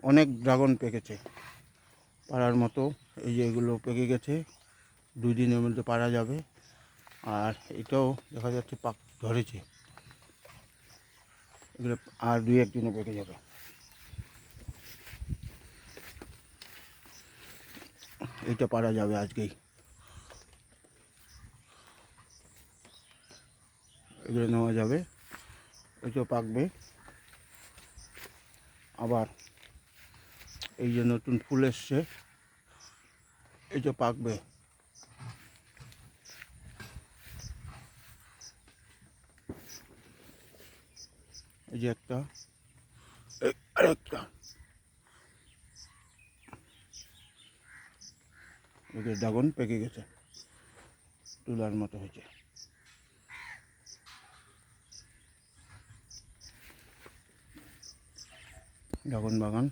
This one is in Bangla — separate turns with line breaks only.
অনেক ড্রাগন পেকেছে, পাড়ার মতো। এই যে এগুলো পেকে গেছে, 2 দিনের মধ্যে পাড়া যাবে। আর এটাও দেখা যাচ্ছে পাক ধরেছে, এগুলো আর 2-1 দিনে পেকে যাবে। এটা পাড়া যাবে আজকেই, এগুলো নেওয়া যাবে। এটা পাকবে। আবার এই যে নতুন ফুল এসছে, এটা পাকবে। এই যে একটা, আরেকটা, এদের ড্রাগন পেকে গেছে, তুলার মতো হয়েছে। ড্রাগন বাগান